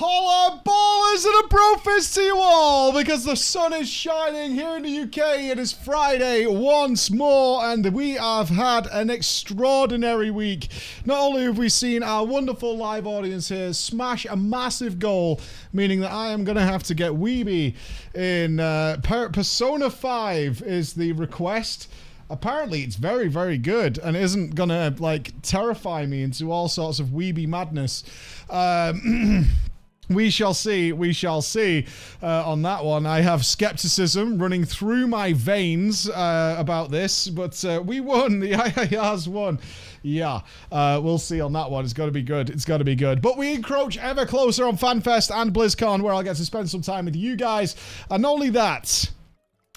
Holla ballers and a brofist to you all, because the sun is shining here in the UK. It is Friday once more, and we have had an extraordinary week. Not only have we seen our wonderful live audience here smash a massive goal, meaning that I am going to have to get weeby in Persona 5 is the request. Apparently it's very, very good and isn't going to, like, terrify me into all sorts of weeby madness. We shall see. We shall see on that one. I have skepticism running through my veins about this, but we won. The IIRs won. Yeah, we'll see on that one. It's got to be good. It's got to be good. But we encroach ever closer on FanFest and BlizzCon, where I'll get to spend some time with you guys. And not only that,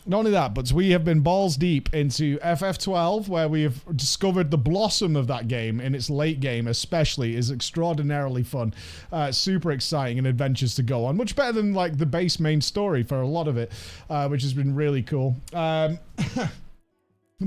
but we have been balls deep into FF12, where we have discovered the blossom of that game in its late game, especially, is extraordinarily fun. Super exciting and adventures to go on. Much better than, like, the base main story for a lot of it, which has been really cool. But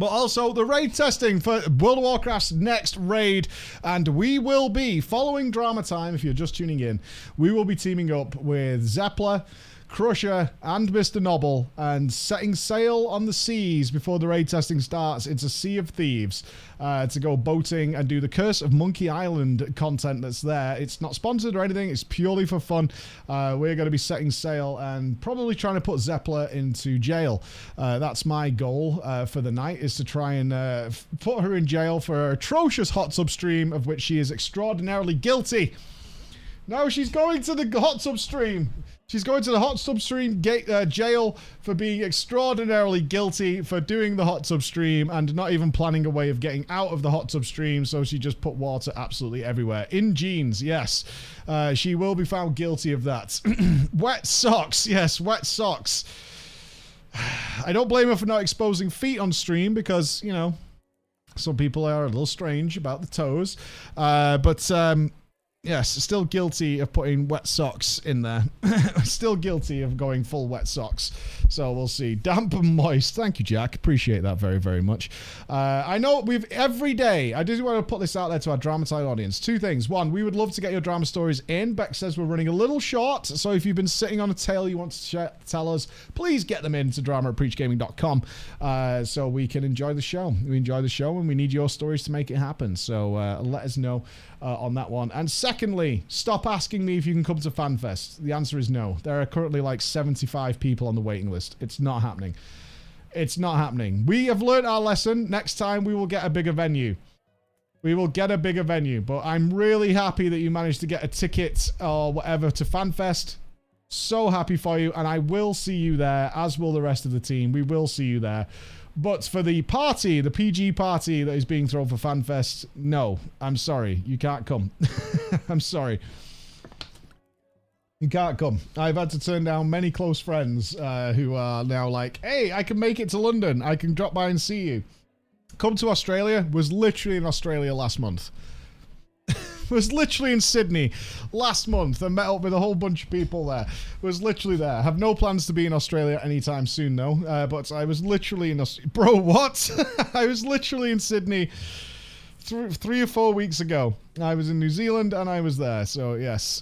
also the raid testing for World of Warcraft's next raid, and we will be, following Drama Time, if you're just tuning in, we will be teaming up with Zeppler, Crusher, and Mr. Noble, and setting sail on the seas before the raid testing starts into Sea of Thieves to go boating and do the Curse of Monkey Island content that's there. It's not sponsored or anything, it's purely for fun. We're going to be setting sail and probably trying to put Zeppler into jail. That's my goal for the night, is to try and put her in jail for her atrocious hot tub stream, of which she is extraordinarily guilty. No, she's going to the hot tub stream. She's going to the hot tub stream jail for being extraordinarily guilty for doing the hot tub stream and not even planning a way of getting out of the hot tub stream, so she just put water absolutely everywhere. In jeans, yes. She will be found guilty of that. Wet socks, yes, wet socks. I don't blame her for not exposing feet on stream because, you know, some people are a little strange about the toes. Yes, still guilty of putting wet socks in there. Still guilty of going full wet socks. So we'll see. Damp and moist. Thank you, Jack. Appreciate that very, very much. I know every day, I do want to put this out there to our Drama Time audience. Two things. One, we would love to get your drama stories in. Beck says we're running a little short, so if you've been sitting on a tale you want to tell us, please get them in to drama@preachgaming.com so we can enjoy the show. We enjoy the show and we need your stories to make it happen. So let us know on that one. And secondly, stop asking me if you can come to FanFest. The answer is no. There are currently like 75 people on the waiting list. It's not happening. It's not happening. We have learned our lesson. Next time we will get a bigger venue. We will get a bigger venue. But I'm really happy that you managed to get a ticket or whatever to FanFest. So happy for you. And I will see you there, as will the rest of the team. We will see you there. But for the party, the PG party that is being thrown for FanFest, no, I'm sorry. You can't come. I'm sorry. You can't come. I've had to turn down many close friends who are now like, hey, I can make it to London. I can drop by and see you. Come to Australia. Was literally in Australia last month. Was literally in Sydney last month and met up with a whole bunch of people there. Was literally there. Have no plans to be in Australia anytime soon, though. But I was literally in Bro, what? I was literally in Sydney 3 or 4 weeks ago. I was in New Zealand and I was there. So, yes.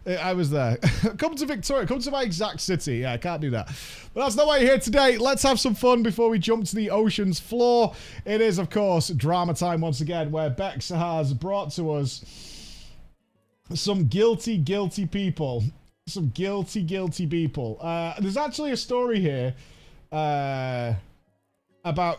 I was there. Come to Victoria. Come to my exact city. Yeah, I can't do that. But that's not why you're here today. Let's have some fun before we jump to the ocean's floor. It is, of course, Drama Time once again, where Bex has brought to us some guilty people. Some guilty people. There's actually a story here about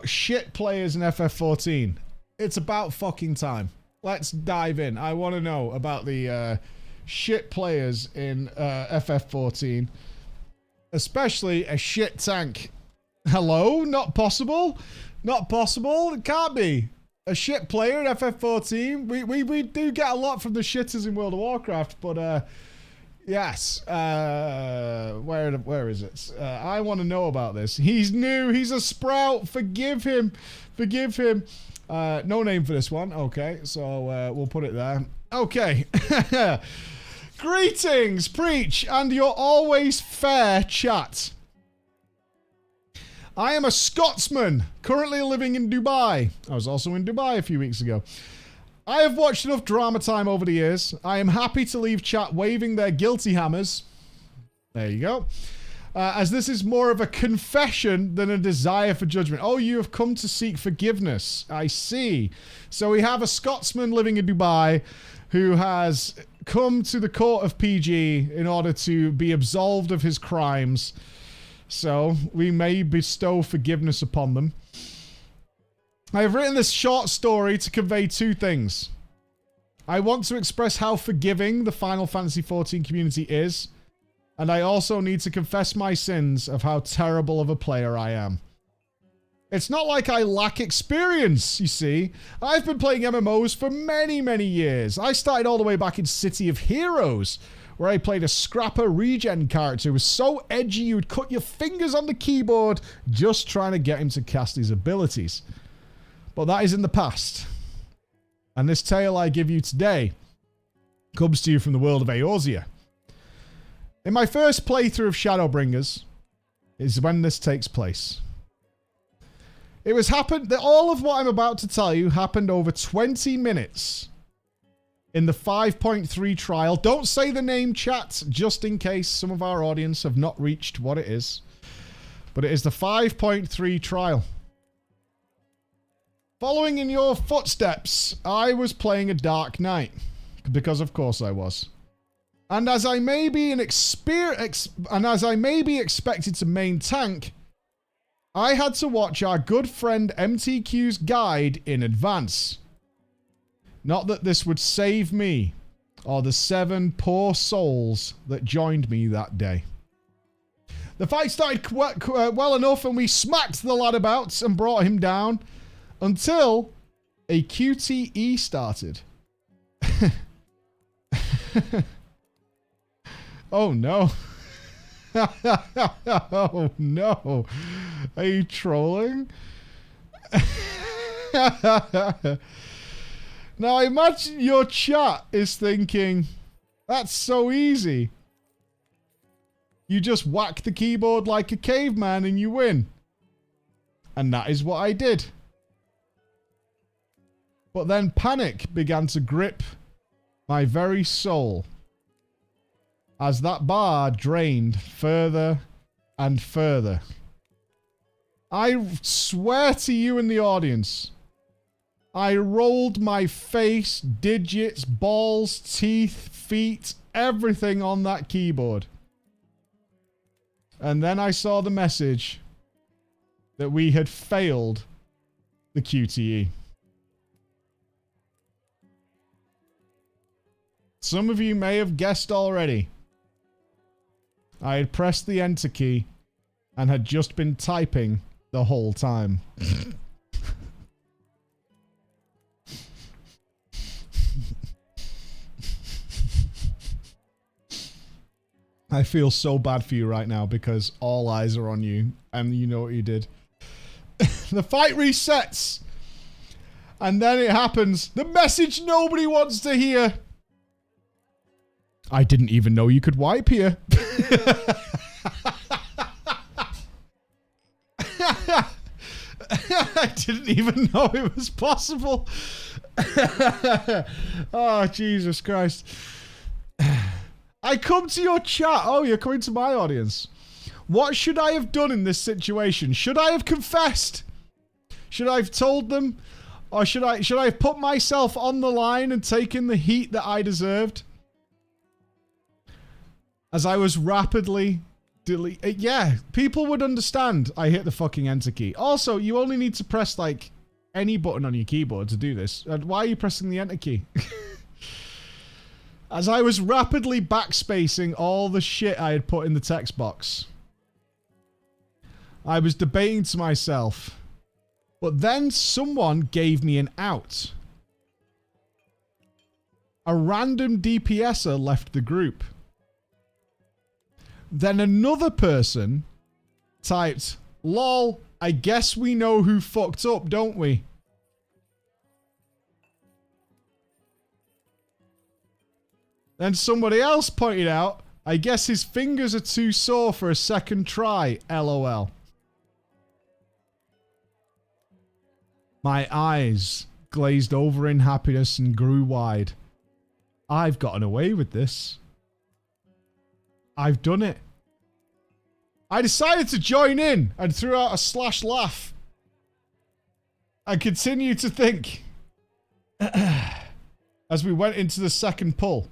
shit players in FF14. It's about fucking time. Let's dive in. I want to know about the shit players in FF14, especially a shit tank. Hello? Not possible? Not possible? It can't be. A shit player in FF14? We do get a lot from the shitters in World of Warcraft, but yes. Where is it? I want to know about this. He's new. He's a sprout. Forgive him. Forgive him. No name for this one. Okay, so we'll put it there. Okay. Greetings, Preach, and your always fair chat. I am a Scotsman, currently living in Dubai. I was also in Dubai a few weeks ago. I have watched enough drama time over the years. I am happy to leave chat waving their guilty hammers. There you go. As this is more of a confession than a desire for judgment. Oh, you have come to seek forgiveness. I see. So we have a Scotsman living in Dubai who has come to the court of PG in order to be absolved of his crimes. So we may bestow forgiveness upon them. I have written this short story to convey two things. I want to express how forgiving the Final Fantasy XIV community is, and I also need to confess my sins of how terrible of a player I am. It's not like I lack experience, you see. I've been playing MMOs for many, many years. I started all the way back in City of Heroes, where I played a scrapper regen character who was so edgy you'd cut your fingers on the keyboard just trying to get him to cast his abilities. But that is in the past. And this tale I give you today comes to you from the world of Eorzea. In my first playthrough of Shadowbringers is when this takes place. It was happened that all of what I'm about to tell you happened over 20 minutes in the 5.3 trial. Don't say the name, chat, just in case some of our audience have not reached what it is. But it is the 5.3 trial. Following in your footsteps, I was playing a Dark Knight. Because of course I was. And as I may be expected to main tank, I had to watch our good friend MTQ's guide in advance. Not that this would save me, or the 7 poor souls that joined me that day. The fight started well enough and we smacked the lad about and brought him down, until a QTE started. Oh no. Oh no. Are you trolling? Now imagine your chat is thinking, that's so easy. You just whack the keyboard like a caveman and you win. And that is what I did. But then panic began to grip my very soul as that bar drained further and further. I swear to you in the audience, I rolled my face, digits, balls, teeth, feet, everything on that keyboard. And then I saw the message that we had failed the QTE. Some of you may have guessed already. I had pressed the enter key and had just been typing the whole time. I feel so bad for you right now because all eyes are on you and you know what you did. The fight resets. And then it happens. The message nobody wants to hear. I didn't even know you could wipe here. I didn't even know it was possible. Oh, Jesus Christ. I come to your chat. Oh, you're coming to my audience. What should I have done in this situation? Should I have confessed? Should I have told them? Or should I have put myself on the line and taken the heat that I deserved? As I was rapidly yeah, people would understand I hit the fucking enter key. Also, you only need to press, like, any button on your keyboard to do this. And why are you pressing the enter key? As I was rapidly backspacing all the shit I had put in the text box, I was debating to myself, but then someone gave me an out. A random DPSer left the group. Then another person typed, "Lol, I guess we know who fucked up, don't we?" Then somebody else pointed out, "I guess his fingers are too sore for a second try, LOL." My eyes glazed over in happiness and grew wide. I've gotten away with this. I've done it. I decided to join in and threw out a slash laugh. I continued to think as we went into the second pull.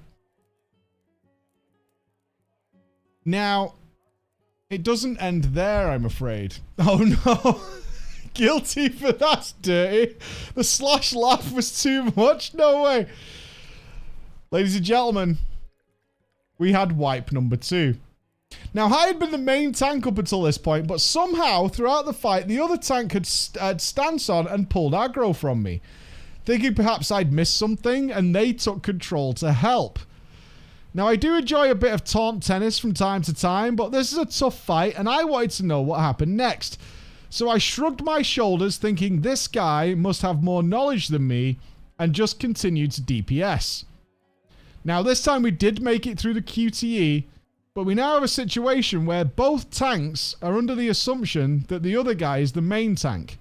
Now, it doesn't end there, I'm afraid. Oh no. Guilty for that's dirty. The slash laugh was too much. No way. Ladies and gentlemen, we had wipe number 2. Now, I had been the main tank up until this point, but somehow, throughout the fight, the other tank had stance on and pulled aggro from me. Thinking perhaps I'd missed something, and they took control to help. Now, I do enjoy a bit of taunt tennis from time to time, but this is a tough fight, and I wanted to know what happened next. So I shrugged my shoulders, thinking this guy must have more knowledge than me, and just continued to DPS. Now, this time we did make it through the QTE, but we now have a situation where both tanks are under the assumption that the other guy is the main tank.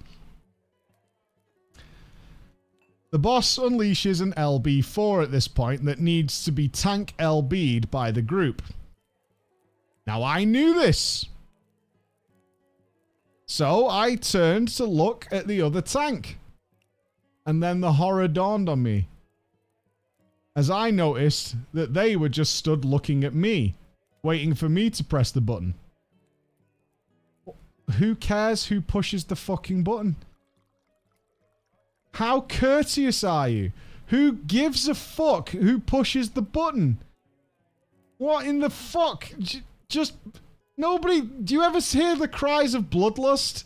The boss unleashes an LB4 at this point that needs to be tank LB'd by the group. Now, I knew this. So I turned to look at the other tank. And then the horror dawned on me, as I noticed that they were just stood looking at me, waiting for me to press the button. Who cares who pushes the fucking button? How courteous are you? Who gives a fuck who pushes the button? What in the fuck? Just nobody. Do you ever hear the cries of bloodlust?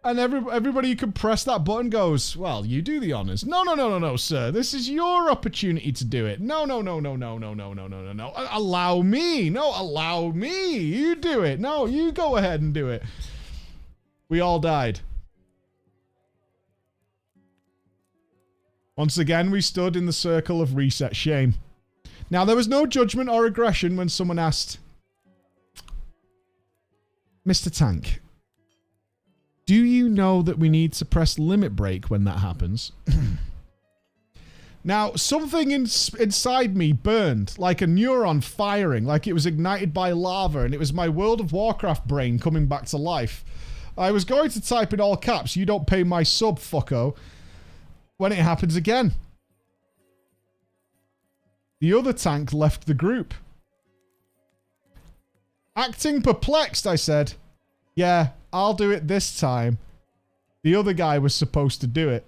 And everybody who can press that button goes, well, you do the honors. No, sir. This is your opportunity to do it. No. Allow me. No, allow me. You do it. No, you go ahead and do it. We all died. Once again, we stood in the circle of reset shame. Now, there was no judgment or aggression when someone asked, Mr. Tank, do you know that we need to press limit break when that happens? Now, something inside me burned, like a neuron firing, like it was ignited by lava, and it was my World of Warcraft brain coming back to life. I was going to type in all caps, you don't pay my sub, fucko, when it happens again. The other tank left the group. Acting perplexed, I said, yeah, I'll do it this time. The other guy was supposed to do it.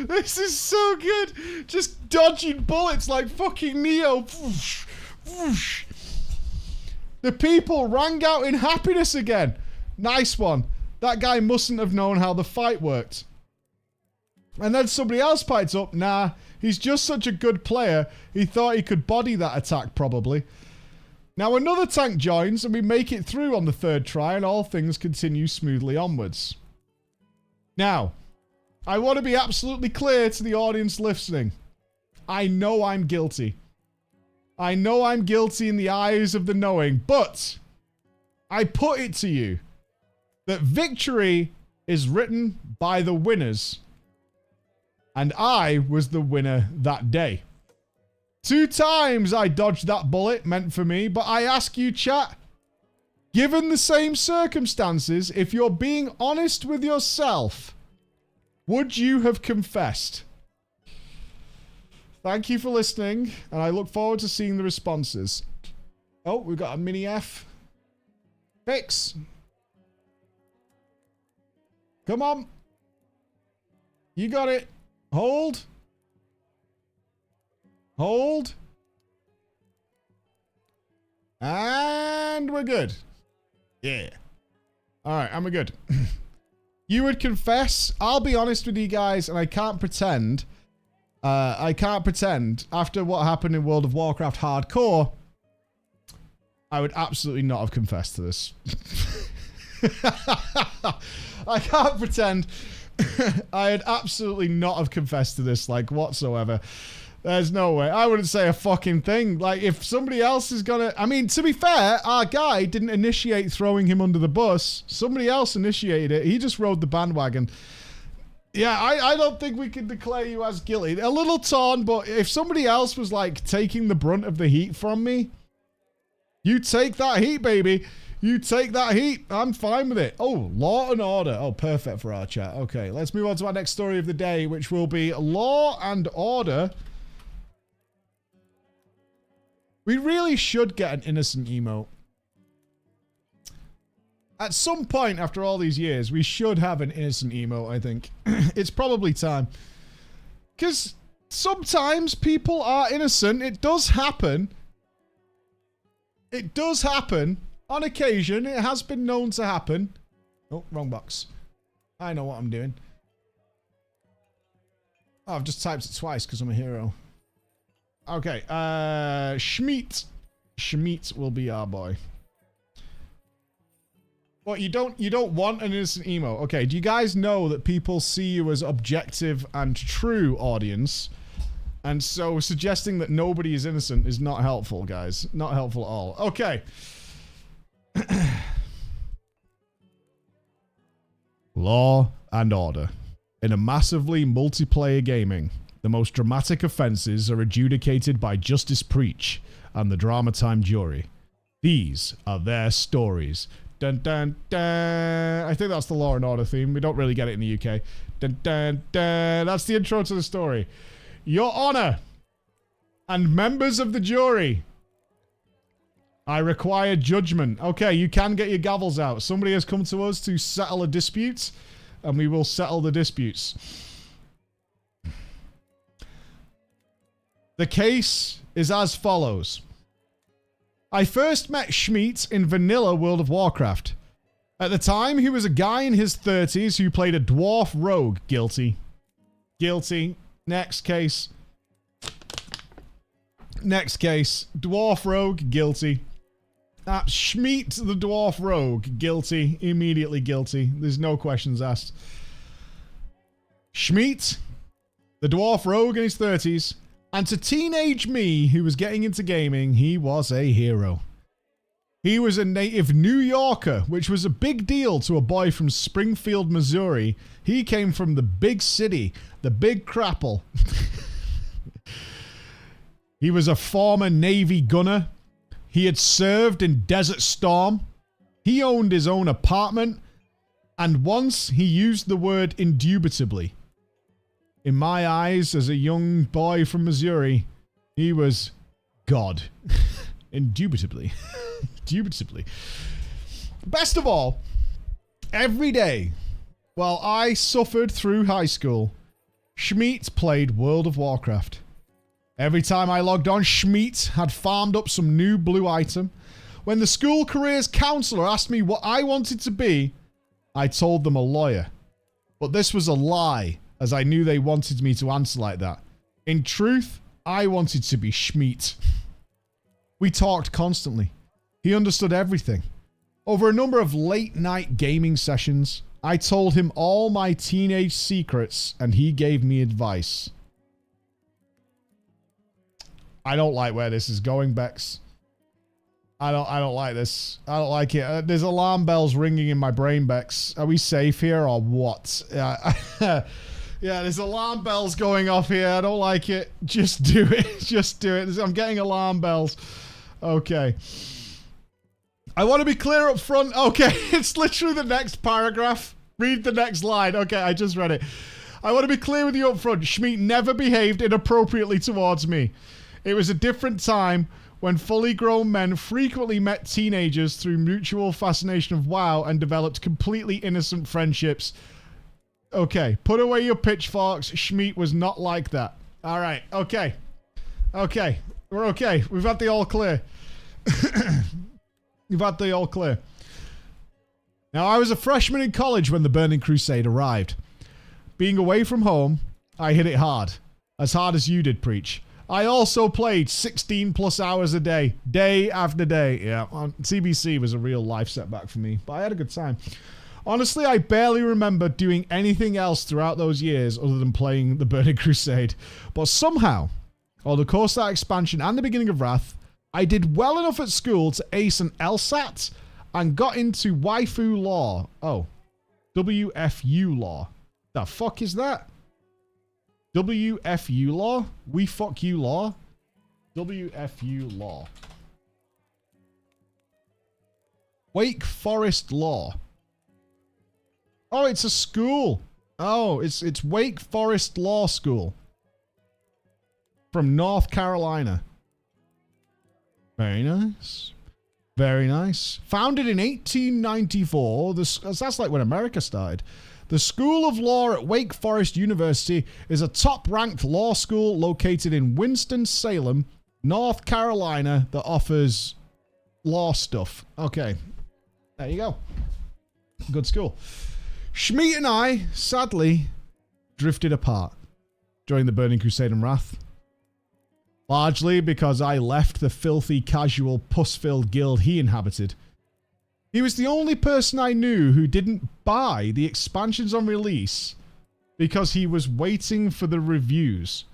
This is so good. Just dodging bullets like fucking Neo. Whoosh, whoosh. The people rang out in happiness again. Nice one. That guy mustn't have known how the fight worked. And then somebody else piped up, nah, he's just such a good player, he thought he could body that attack probably. Now another tank joins and we make it through on the third try and all things continue smoothly onwards. Now, I want to be absolutely clear to the audience listening. I know I'm guilty. I know I'm guilty in the eyes of the knowing, but I put it to you that victory is written by the winners. And I was the winner that day. 2 times I dodged that bullet meant for me, but I ask you, chat, given the same circumstances, if you're being honest with yourself, would you have confessed? Thank you for listening, and I look forward to seeing the responses. Oh, we've got a mini F. Fix. Come on. You got it. Hold. Hold. And we're good. Yeah. Alright, and we're good. You would confess. I'll be honest with you guys, and I can't pretend. After what happened in World of Warcraft Hardcore, I would absolutely not have confessed to this. I can't pretend. I'd absolutely not have confessed to this, like, whatsoever. There's no way. I wouldn't say a fucking thing. Like, if somebody else is gonna... I mean, to be fair, our guy didn't initiate throwing him under the bus. Somebody else initiated it. He just rode the bandwagon. Yeah, I don't think we can declare you as guilty. A little torn, but if somebody else was, like, taking the brunt of the heat from me, you take that heat, baby. You take that heat. I'm fine with it. Oh, Law and Order. Oh, perfect for our chat. Okay, let's move on to our next story of the day, which will be Law and Order. We really should get an innocent emote. At some point after all these years, we should have an innocent emote, I think. It's probably time. Because sometimes people are innocent. It does happen. It does happen. On occasion, it has been known to happen. Oh, wrong box. I know what I'm doing. Oh, I've just typed it twice because I'm a hero. Okay, Schmeat. Schmeat will be our boy. What, you don't want an innocent emo? Okay, do you guys know that people see you as objective and true, audience? And so suggesting that nobody is innocent is not helpful, guys. Not helpful at all. Okay. Law and Order. In a massively multiplayer gaming, the most dramatic offences are adjudicated by Justice Preach and the Drama Time jury. These are their stories. Dun dun dun. I think that's the Law and Order theme. We don't really get it in the UK. Dun dun dun. That's the intro to the story. Your Honour and members of the jury, I require judgment. Okay, you can get your gavels out. Somebody has come to us to settle a dispute, and we will settle the disputes. The case is as follows. I first met Schmeat in vanilla World of Warcraft. At the time, he was a guy in his 30s who played a dwarf rogue. Guilty. Guilty. Next case. Next case. Dwarf rogue. Guilty. Schmeat the dwarf rogue. Guilty. Immediately guilty. There's no questions asked. Schmeat, the dwarf rogue in his 30s, and to teenage me who was getting into gaming, he was a hero. He was a native New Yorker, which was a big deal to a boy from Springfield, Missouri. He came from the big city, the big crapple. He was a former Navy gunner. He had served in Desert Storm. He owned his own apartment. And once he used the word indubitably. In my eyes, as a young boy from Missouri, he was God. Indubitably. Indubitably. Best of all, every day, while I suffered through high school, Schmeat played World of Warcraft. Every time I logged on, Schmeat had farmed up some new blue item. When the school careers counselor asked me what I wanted to be, I told them a lawyer. But this was a lie, as I knew they wanted me to answer like that. In truth, I wanted to be Schmeat. We talked constantly. He understood everything. Over a number of late-night gaming sessions, I told him all my teenage secrets, and he gave me advice. I don't like where this is going, Bex. I don't like this. I don't like it. There's alarm bells ringing in my brain, Bex. Are we safe here or what? Yeah, there's alarm bells going off here. I don't like it. Just do it. Just do it. I'm getting alarm bells. Okay. I want to be clear up front. Okay, it's literally the next paragraph. Read the next line. Okay, I just read it. I want to be clear with you up front. Schmeat never behaved inappropriately towards me. It was a different time when fully grown men frequently met teenagers through mutual fascination of WoW and developed completely innocent friendships. Okay, put away your pitchforks. Schmeat was not like that. All right, okay. Okay, we're okay. We've had the all clear. We've had the all clear. Now, I was a freshman in college when the Burning Crusade arrived. Being away from home, I hit it hard. As hard as you did, Preach. I also played 16 plus hours a day after day. Yeah, CBC was a real life setback for me, but I had a good time. Honestly, I barely remember doing anything else throughout those years other than playing the Burning Crusade. But somehow, Over the course of that expansion and the beginning of Wrath, I did well enough at school to ace an LSAT and got into waifu law. Oh, WFU law. The fuck is that? WFU law? We fuck you law? WFU law. Wake Forest law. Oh, it's a school. Oh, it's Wake Forest Law School. From North Carolina. Very nice. Very nice. Founded in 1894, that's like when America started. The School of Law at Wake Forest University is a top-ranked law school located in Winston-Salem, North Carolina that offers law stuff. Okay. There you go. Good school. Schmeat and I, sadly, drifted apart during the Burning Crusade and Wrath. Largely because I left the filthy, casual, pus-filled guild he inhabited. He was the only person I knew who didn't buy the expansions on release because he was waiting for the reviews.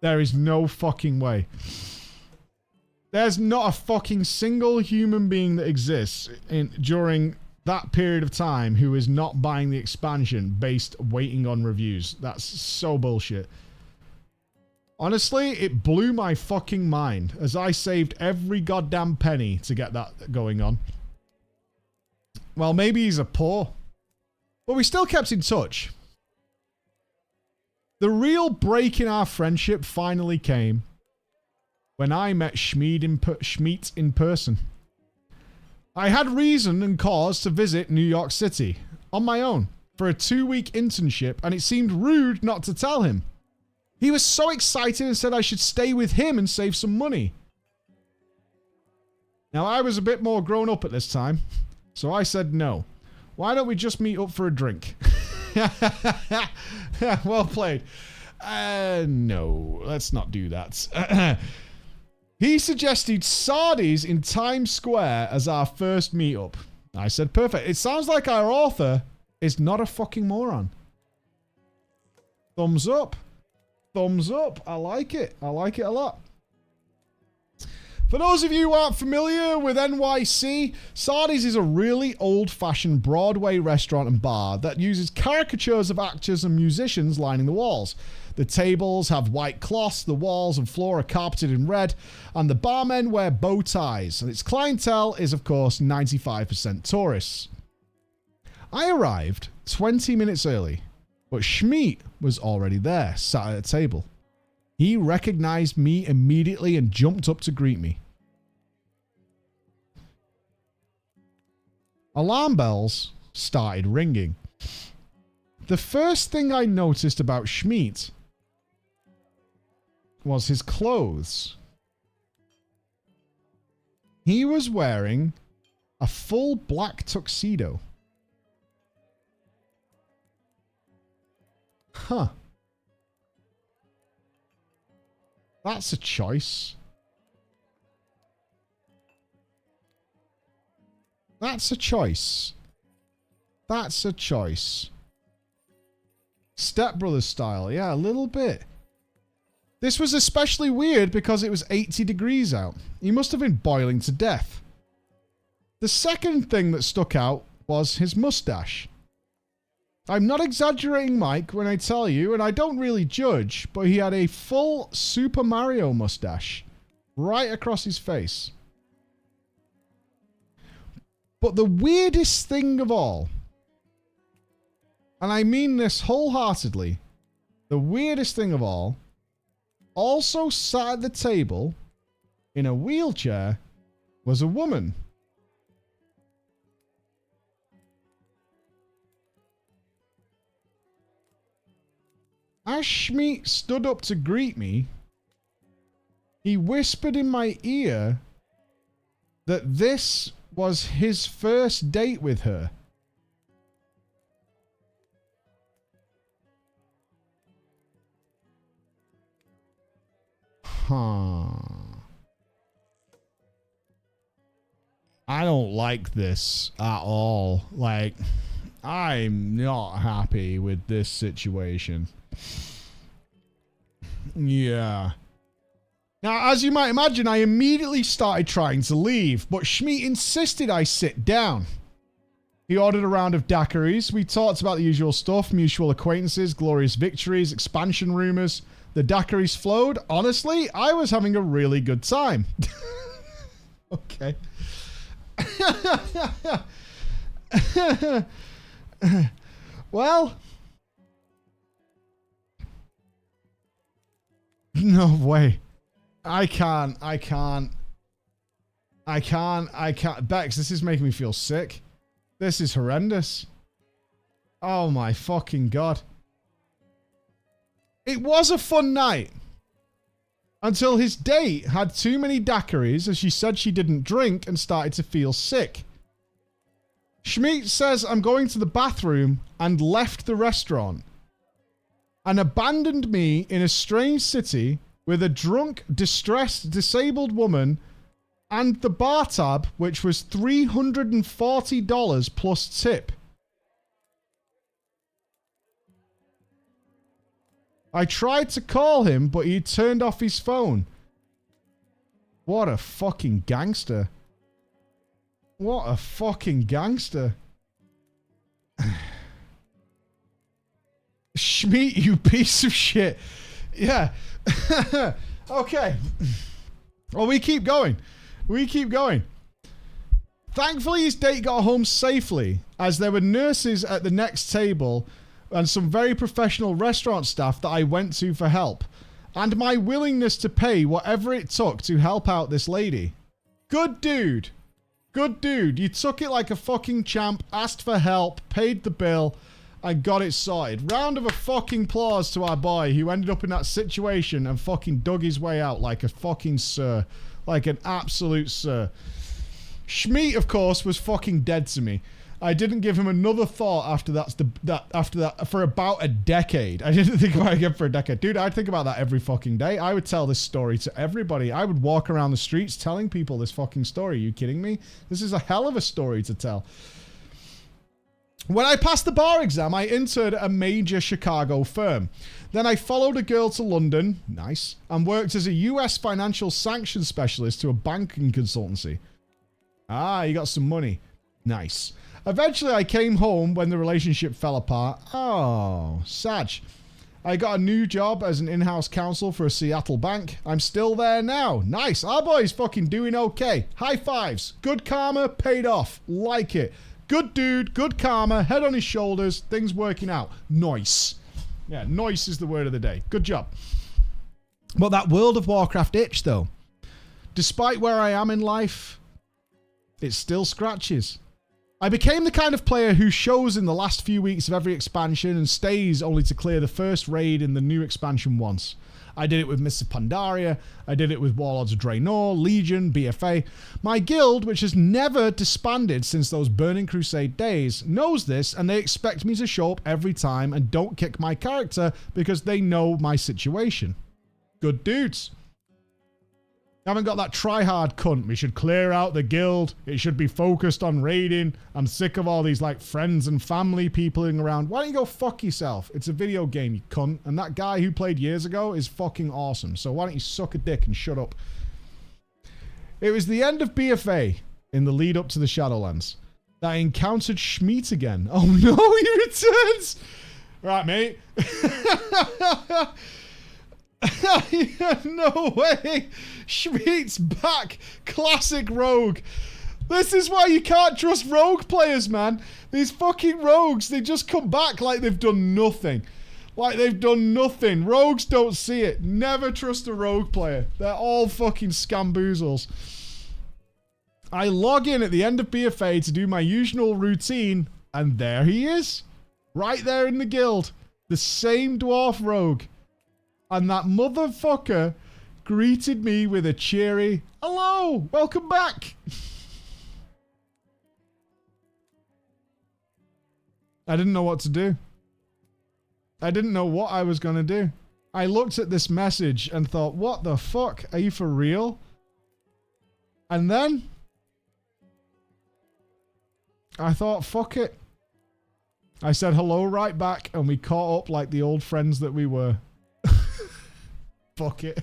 There is no fucking way. There's not a fucking single human being that exists during that period of time who is not buying the expansion based waiting on reviews. That's so bullshit. Honestly, it blew my fucking mind as I saved every goddamn penny to get that going on. Well, maybe he's a poor, but we still kept in touch. The real break in our friendship finally came when I met Schmeat in person. I had reason and cause to visit New York City on my own for a 2-week internship, and it seemed rude not to tell him. He was so excited and said I should stay with him and save some money. Now, I was a bit more grown up at this time, so I said no. Why don't we just meet up for a drink? Well played. No, let's not do that. He suggested Sardi's in Times Square as our first meetup. I said, perfect. It sounds like our author is not a fucking moron. Thumbs up. Thumbs up. I like it. I like it a lot. For those of you who aren't familiar with NYC, Sardi's is a really old-fashioned Broadway restaurant and bar that uses caricatures of actors and musicians lining the walls. The tables have white cloths, the walls and floor are carpeted in red, and the barmen wear bow ties, and its clientele is, of course, 95% tourists. I arrived 20 minutes early, but Schmeat was already there, sat at a table. He recognized me immediately and jumped up to greet me. Alarm bells started ringing. The first thing I noticed about Schmeat was his clothes. He was wearing a full black tuxedo. Huh. That's a choice. That's a choice. That's a choice. Step Brothers style. Yeah, a little bit. This was especially weird because it was 80 degrees out. He must have been boiling to death. The second thing that stuck out was his mustache. I'm not exaggerating, Mike, when I tell you, and I don't really judge, but he had a full Super Mario mustache right across his face. But the weirdest thing of all, and I mean this wholeheartedly, the weirdest thing of all, also sat at the table in a wheelchair was a woman. As Schmeat stood up to greet me, he whispered in my ear that this was his first date with her. Huh. I don't like this at all. Like, I'm not happy with this situation. Yeah. Now, as you might imagine, I immediately started trying to leave, but Schmeat insisted I sit down. He ordered a round of daiquiris. We talked about the usual stuff, mutual acquaintances, glorious victories, expansion rumors. The daiquiris flowed. Honestly, I was having a really good time. Okay. Well, no way. I can't. Bex, this is making me feel sick. This is horrendous. Oh my fucking God. It was a fun night. Until his date had too many daiquiris, as she said she didn't drink, and started to feel sick. Schmeat says I'm going to the bathroom and left the restaurant. And abandoned me in a strange city with a drunk, distressed, disabled woman and the bar tab, which was $340 plus tip. I tried to call him, but he turned off his phone. What a fucking gangster. What a fucking gangster. Schmeat, you piece of shit. Yeah. Okay. Well, we keep going. We keep going. Thankfully, his date got home safely, as there were nurses at the next table and some very professional restaurant staff that I went to for help, and my willingness to pay whatever it took to help out this lady. Good dude. Good dude. You took it like a fucking champ, asked for help, paid the bill, and got it sorted. Round of a fucking applause to our boy who ended up in that situation and fucking dug his way out like a fucking sir. Like an absolute sir. Schmeat, of course, was fucking dead to me. I didn't give him another thought after that for about a decade. I didn't think about it again for a decade. Dude, I'd think about that every fucking day. I would tell this story to everybody. I would walk around the streets telling people this fucking story. Are you kidding me? This is a hell of a story to tell. When I passed the bar exam, I entered a major Chicago firm. Then I followed a girl to London, nice, and worked as a US financial sanctions specialist to a banking consultancy. Ah, you got some money. Nice. Eventually, I came home when the relationship fell apart. Oh, sad. I got a new job as an in-house counsel for a Seattle bank. I'm still there now. Nice. Our boy's fucking doing okay. High fives. Good karma, paid off. Like it. Good dude, good karma, head on his shoulders, things working out. Nice. Yeah, nice is the word of the day. Good job. But that World of Warcraft itch, though, despite where I am in life, it still scratches. I became the kind of player who shows in the last few weeks of every expansion and stays only to clear the first raid in the new expansion once. I did it with Mr. Pandaria, I did it with Warlords of Draenor, Legion, BFA. My guild, which has never disbanded since those Burning Crusade days, knows this, and they expect me to show up every time and don't kick my character because they know my situation. Good dudes. I haven't got that try-hard cunt. We should clear out the guild. It should be focused on raiding. I'm sick of all these, like, friends and family peopling around. Why don't you go fuck yourself? It's a video game, you cunt. And that guy who played years ago is fucking awesome. So why don't you suck a dick and shut up? It was the end of BFA in the lead up to the Shadowlands that I encountered Schmeat again. Oh no, he returns! Right, mate. No way! Schmeat's back! Classic rogue! This is why you can't trust rogue players, man! These fucking rogues, they just come back like they've done nothing. Like they've done nothing. Rogues don't see it. Never trust a rogue player. They're all fucking scamboozles. I log in at the end of BFA to do my usual routine, and there he is. Right there in the guild. The same dwarf rogue. And that motherfucker greeted me with a cheery, "Hello, welcome back." I didn't know what to do. I didn't know what I was going to do. I looked at this message and thought, what the fuck? Are you for real? And then I thought, fuck it. I said hello right back and we caught up like the old friends that we were. Fuck it.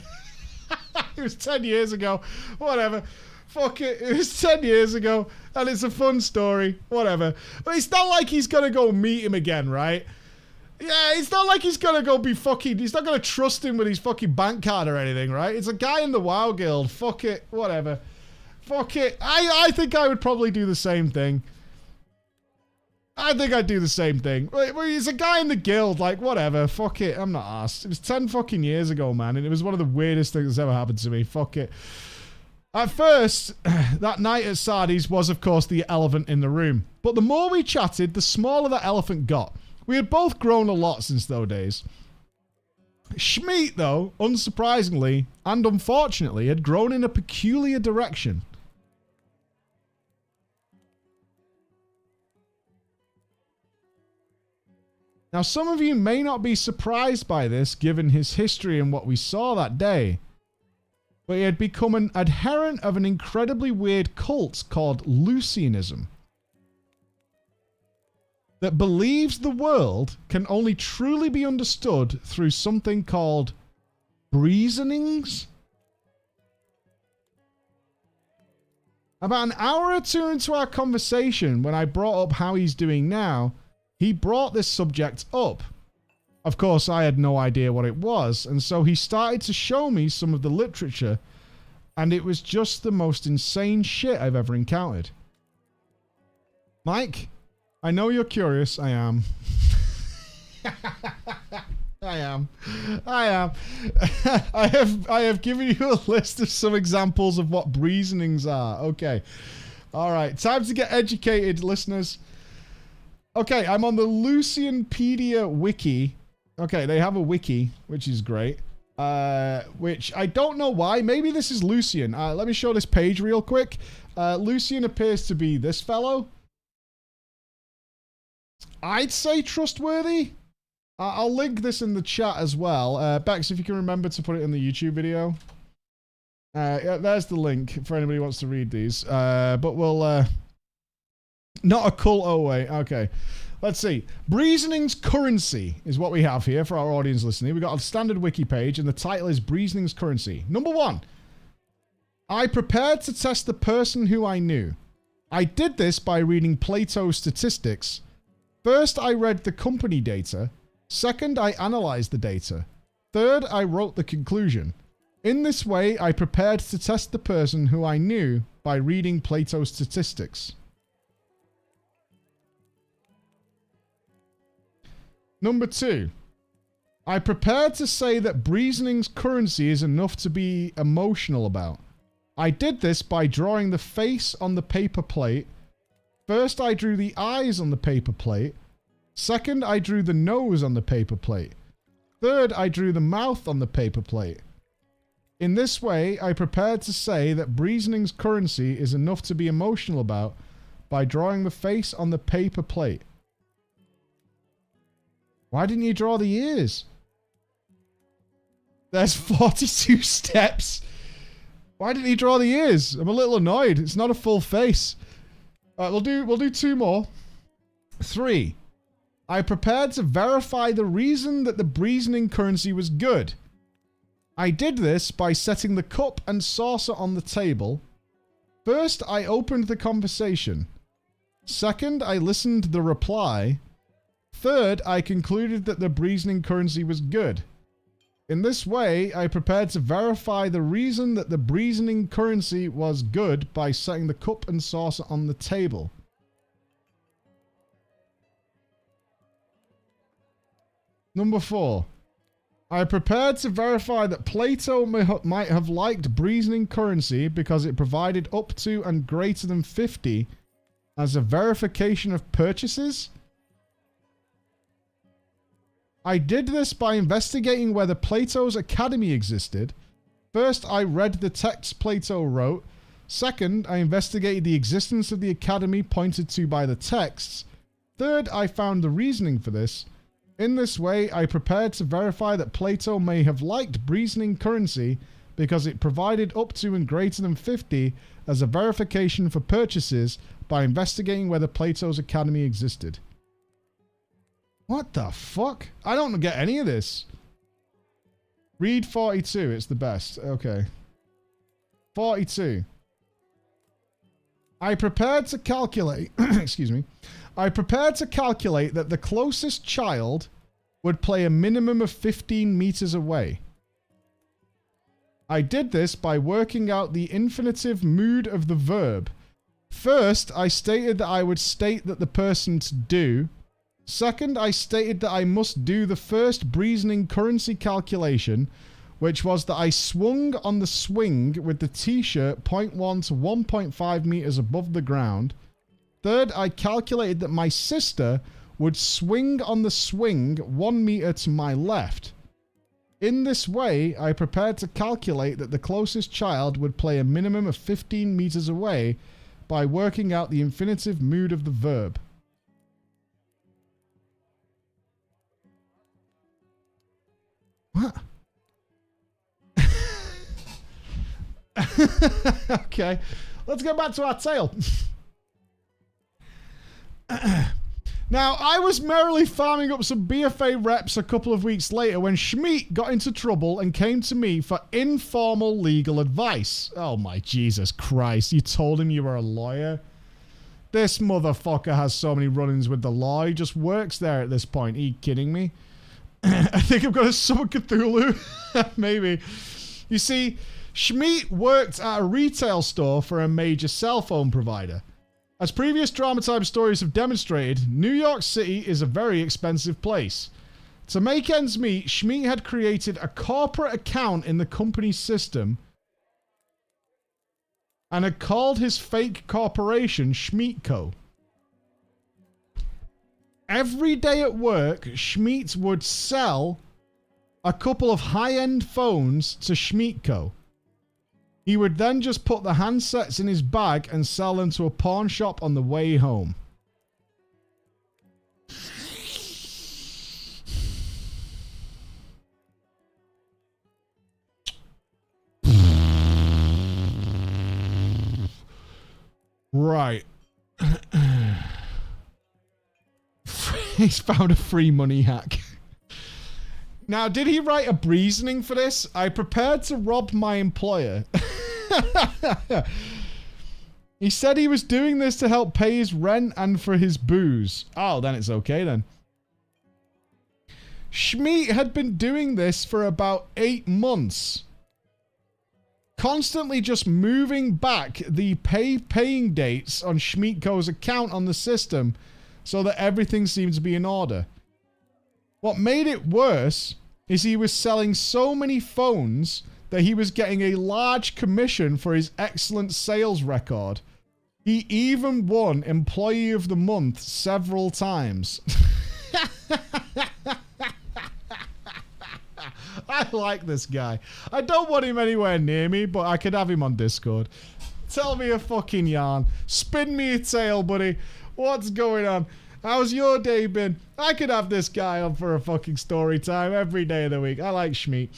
It was 10 years ago. Whatever. Fuck it. It was 10 years ago. And it's a fun story. Whatever. But it's not like he's going to go meet him again, right? Yeah, it's not like he's going to go be fucking... He's not going to trust him with his fucking bank card or anything, right? It's a guy in the WoW Guild. Fuck it. Whatever. Fuck it. I think I would probably do the same thing. I think I'd do the same thing. He's a guy in the guild, like, whatever. Fuck it. I'm not arsed. It was 10 fucking years ago, man, and it was one of the weirdest things that's ever happened to me. Fuck it. At first, that night at Sardi's was, of course, the elephant in the room. But the more we chatted, the smaller that elephant got. We had both grown a lot since those days. Schmeat, though, unsurprisingly, and unfortunately, had grown in a peculiar direction. Now, some of you may not be surprised by this, given his history and what we saw that day, but he had become an adherent of an incredibly weird cult called Lucianism that believes the world can only truly be understood through something called reasonings. About an hour or two into our conversation, when I brought up how he's doing now, he brought this subject up. Of course, I had no idea what it was, and so he started to show me some of the literature, and it was just the most insane shit I've ever encountered. Mike, I know you're curious. I am. I am. I have given you a list of some examples of what reasonings are. Okay. All right. Time to get educated, listeners. Okay, I'm on the Lucianpedia wiki. Okay, they have a wiki, which is great. Which I don't know why. Maybe this is Lucian. Let me show this page real quick. Lucian appears to be this fellow. I'd say trustworthy. I'll link this in the chat as well. Bex, if you can remember to put it in the YouTube video. Yeah, there's the link for anybody who wants to read these. But we'll... Not a cult, oh wait, okay. Let's see. Breazening's Currency is what we have here for our audience listening. We've got a standard wiki page, and the title is Breazening's Currency. Number 1. I prepared to test the person who I knew. I did this by reading Plato's statistics. First, I read the company data. Second, I analyzed the data. Third, I wrote the conclusion. In this way, I prepared to test the person who I knew by reading Plato's statistics. Number 2. I prepared to say that Breazening's currency is enough to be emotional about. I did this by drawing the face on the paper plate. First, I drew the eyes on the paper plate. Second, I drew the nose on the paper plate. Third, I drew the mouth on the paper plate. In this way, I prepared to say that Breazening's currency is enough to be emotional about by drawing the face on the paper plate. Why didn't you draw the ears? There's 42 steps. Why didn't he draw the ears? I'm a little annoyed. It's not a full face. All right, we'll do 2 more. 3. I prepared to verify the reason that the Breazening currency was good. I did this by setting the cup and saucer on the table. First, I opened the conversation. Second, I listened to the reply. Third, I concluded that the Breazening currency was good. In this way, I prepared to verify the reason that the Breazening currency was good by setting the cup and saucer on the table. Number 4. I prepared to verify that Plato might have liked Breazening currency because it provided up to and greater than 50 as a verification of purchases. I did this by investigating whether Plato's academy existed. First, I read the texts Plato wrote. Second, I investigated the existence of the academy pointed to by the texts. Third, I found the reasoning for this. In this way, I prepared to verify that Plato may have liked Breazening currency because it provided up to and greater than 50 as a verification for purchases by investigating whether Plato's academy existed. What the fuck? I don't get any of this. Read 42. It's the best. Okay. 42. I prepared to calculate, excuse me. I prepared to calculate that the closest child would play a minimum of 15 meters away. I did this by working out the infinitive mood of the verb. First, I stated that I would state that the person to do. Second, I stated that I must do the first reasoning currency calculation, which was that I swung on the swing with the t-shirt 0.1 to 1.5 meters above the ground. Third, I calculated that my sister would swing on the swing 1 meter to my left. In this way, I prepared to calculate that the closest child would play a minimum of 15 meters away by working out the infinitive mood of the verb. What? Okay, let's go back to our tale. Now, I was merrily farming up some BFA reps a couple of weeks later when Schmeat got into trouble and came to me for informal legal advice. Oh my Jesus Christ, you told him you were a lawyer? This motherfucker has so many run-ins with the law, he just works there at this point. Are you kidding me? I think I've got a Summon Cthulhu. Maybe. You see, Schmeat worked at a retail store for a major cell phone provider. As previous Drama Time stories have demonstrated, New York City is a very expensive place. To make ends meet, Schmeat had created a corporate account in the company's system and had called his fake corporation Schmeat Co. Every day at work, Schmeat would sell a couple of high-end phones to Schmeat Co. He would then just put the handsets in his bag and sell them to a pawn shop on the way home. Right. He's found a free money hack. Now, did he write a reasoning for this? I prepared to rob my employer. He said he was doing this to help pay his rent and for his booze. Oh, then it's okay then. Schmeat had been doing this for about 8 months. Constantly just moving back the paying dates on Schmeat Co.'s account on the system so that everything seemed to be in order. What made it worse is he was selling so many phones that he was getting a large commission for his excellent sales record. He even won Employee of the Month several times. I like this guy. I don't want him anywhere near me, but I could have him on Discord. Tell me a fucking yarn. Spin me a tale, buddy. What's going on? How's your day been? I could have this guy on for a fucking story time every day of the week. I like Schmeat.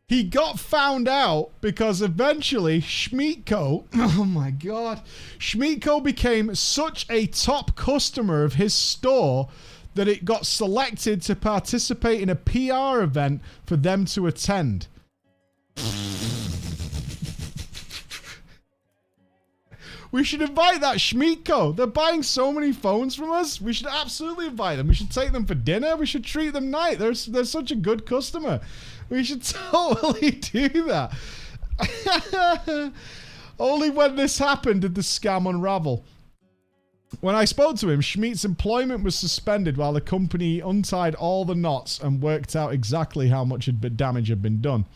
He got found out because eventually Schmeat Co. Oh my god. Schmeat Co. became such a top customer of his store that it got selected to participate in a PR event for them to attend. We should invite that Schmeat Co. They're buying so many phones from us. We should absolutely invite them. We should take them for dinner. We should treat them nice. They're such a good customer. We should totally do that. Only when this happened did the scam unravel. When I spoke to him, Schmeat's employment was suspended while the company untied all the knots and worked out exactly how much damage had been done.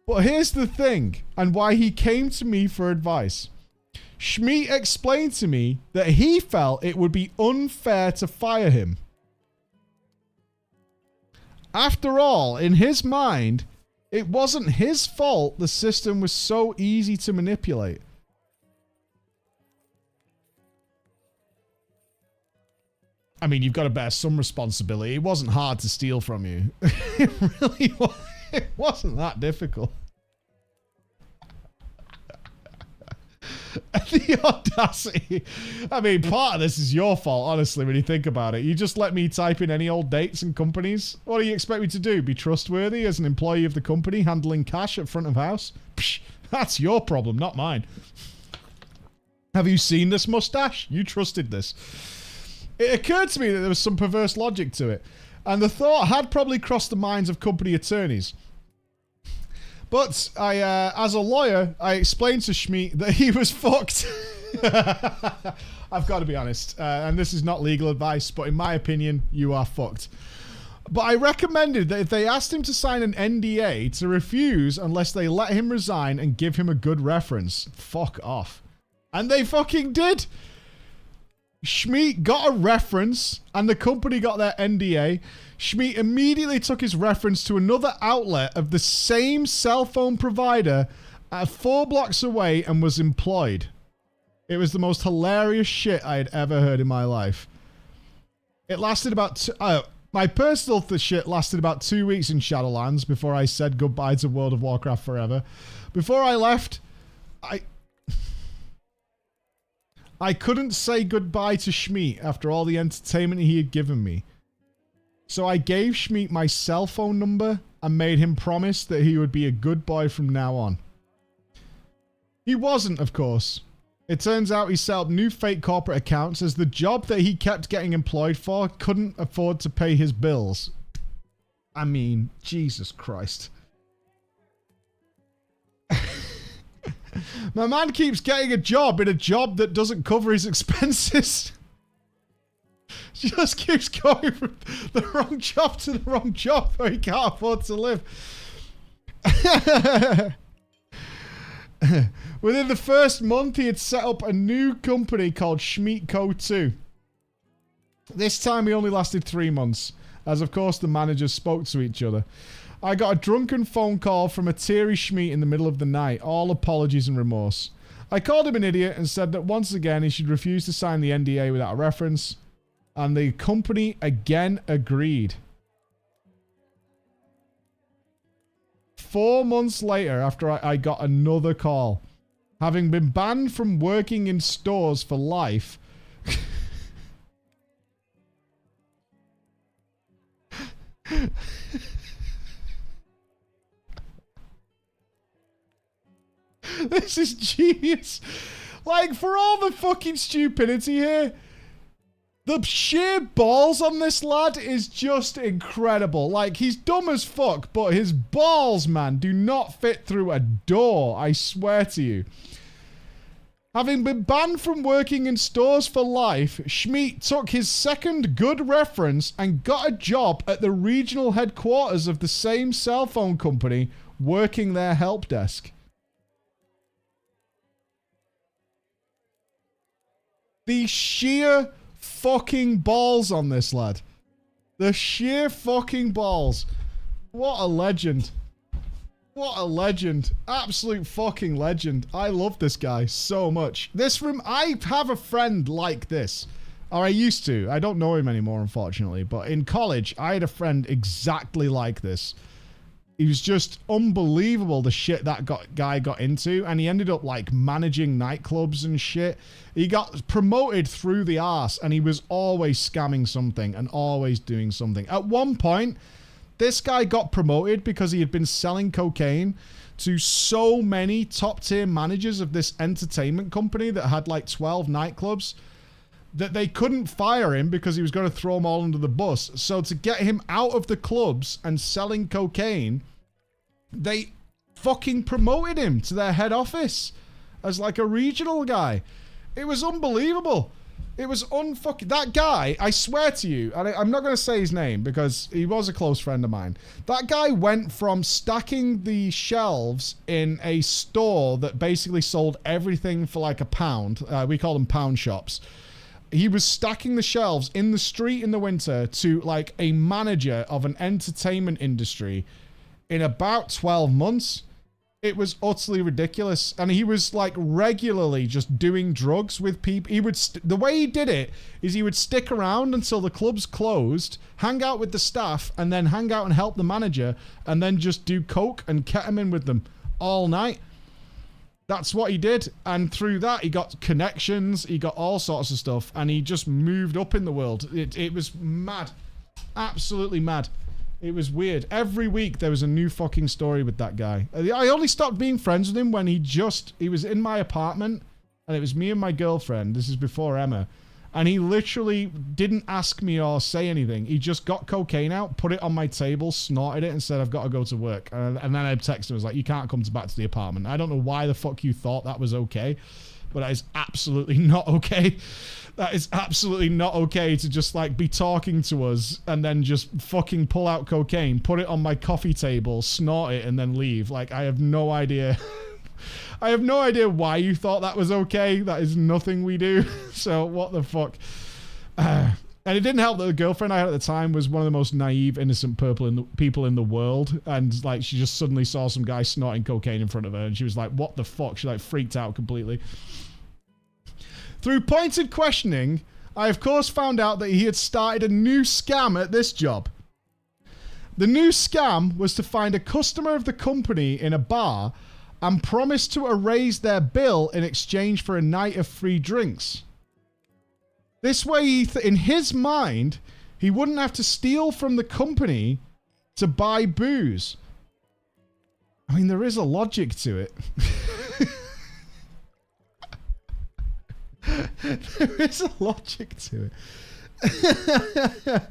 But here's the thing, and why he came to me for advice. Schmeat explained to me that he felt it would be unfair to fire him. After all, in his mind, it wasn't his fault the system was so easy to manipulate. I mean, you've got to bear some responsibility. It wasn't hard to steal from you. It really was. It wasn't that difficult. The audacity. I mean, part of this is your fault, honestly, when you think about it. You just let me type in any old dates and companies. What do you expect me to do? Be trustworthy as an employee of the company handling cash at front of house? Psh, that's your problem, not mine. Have you seen this mustache? You trusted this. It occurred to me that there was some perverse logic to it, and the thought had probably crossed the minds of company attorneys. But as a lawyer, I explained to Schmidt that he was fucked. I've got to be honest, and this is not legal advice, but in my opinion, you are fucked. But I recommended that if they asked him to sign an NDA, to refuse unless they let him resign and give him a good reference. Fuck off. And they fucking did. Schmidt got a reference, and the company got their NDA. Schmidt immediately took his reference to another outlet of the same cell phone provider 4 blocks away and was employed. It was the most hilarious shit I had ever heard in my life. It lasted about... my personal shit lasted about 2 weeks in Shadowlands before I said goodbye to World of Warcraft forever. Before I left, I couldn't say goodbye to Schmidt after all the entertainment he had given me. So I gave Schmidt my cell phone number and made him promise that he would be a good boy from now on. He wasn't, of course. It turns out he set up new fake corporate accounts as the job that he kept getting employed for couldn't afford to pay his bills. I mean, Jesus Christ. My man keeps getting a job in a job that doesn't cover his expenses. Just keeps going from the wrong job to the wrong job where he can't afford to live. Within the first month, he had set up a new company called Schmidt Co. 2. This time, he only lasted 3 months, as of course the managers spoke to each other. I got a drunken phone call from a teary Schmidt in the middle of the night, all apologies and remorse. I called him an idiot and said that once again he should refuse to sign the NDA without a reference, and the company again agreed. 4 months later, after I got another call, having been banned from working in stores for life, this is genius. Like, for all the fucking stupidity here, the sheer balls on this lad is just incredible. Like, he's dumb as fuck, but his balls, man, do not fit through a door. I swear to you. Having been banned from working in stores for life, Schmidt took his second good reference and got a job at the regional headquarters of the same cell phone company, working their help desk. The sheer fucking balls on this lad. The sheer fucking balls. What a legend. What a legend. Absolute fucking legend. I love this guy so much. I have a friend like this. Or I used to. I don't know him anymore, unfortunately. But in college, I had a friend exactly like this. He was just unbelievable, the shit that guy got into. And he ended up, like, managing nightclubs and shit. He got promoted through the arse. And he was always scamming something and always doing something. At one point, this guy got promoted because he had been selling cocaine to so many top-tier managers of this entertainment company that had, like, 12 nightclubs, that they couldn't fire him because he was going to throw them all under the bus. So to get him out of the clubs and selling cocaine, they fucking promoted him to their head office as like a regional guy. It was unbelievable. It was unfucking... That guy, I swear to you, and I'm not going to say his name because he was a close friend of mine. That guy went from stacking the shelves in a store that basically sold everything for like £1. We call them pound shops. He was stacking the shelves in the street in the winter to like a manager of an entertainment industry in about 12 months. It was utterly ridiculous. And he was like regularly just doing drugs with people. He would, the way he did it is he would stick around until the clubs closed, hang out with the staff, and then hang out and help the manager, and then just do coke and ketamine with them all night. That's what he did. And through that, he got connections. He got all sorts of stuff. And he just moved up in the world. It was mad. Absolutely mad. It was weird. Every week, there was a new fucking story with that guy. I only stopped being friends with him when he was in my apartment. And it was me and my girlfriend. This is before Emma. And he literally didn't ask me or say anything. He just got cocaine out, put it on my table, snorted it, and said, I've got to go to work. And then I texted him, I was like, you can't come back to the apartment. I don't know why the fuck you thought that was okay, but that is absolutely not okay. That is absolutely not okay to just, like, be talking to us and then just fucking pull out cocaine, put it on my coffee table, snort it, and then leave. Like, I have no idea. I have no idea why you thought that was okay. That is nothing we do. So what the fuck? And it didn't help that the girlfriend I had at the time was one of the most naive, innocent people in the world. And like, she just suddenly saw some guy snorting cocaine in front of her. And she was like, what the fuck? She like freaked out completely. Through pointed questioning, I of course found out that he had started a new scam at this job. The new scam was to find a customer of the company in a bar and promise to erase their bill in exchange for a night of free drinks. This way, in his mind, he wouldn't have to steal from the company to buy booze. I mean, there is a logic to it. There is a logic to it.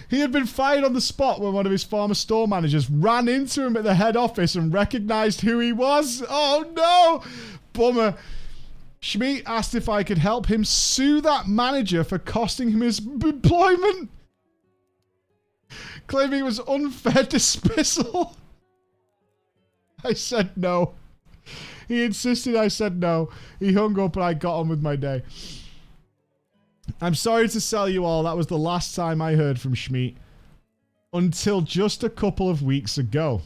He had been fired on the spot when one of his former store managers ran into him at the head office and recognized who he was. Oh no! Bummer. Schmidt asked if I could help him sue that manager for costing him his employment, claiming it was unfair dismissal. I said no. He insisted I said no. He hung up and I got on with my day. I'm sorry to tell you all, that was the last time I heard from Schmidt. Until just a couple of weeks ago.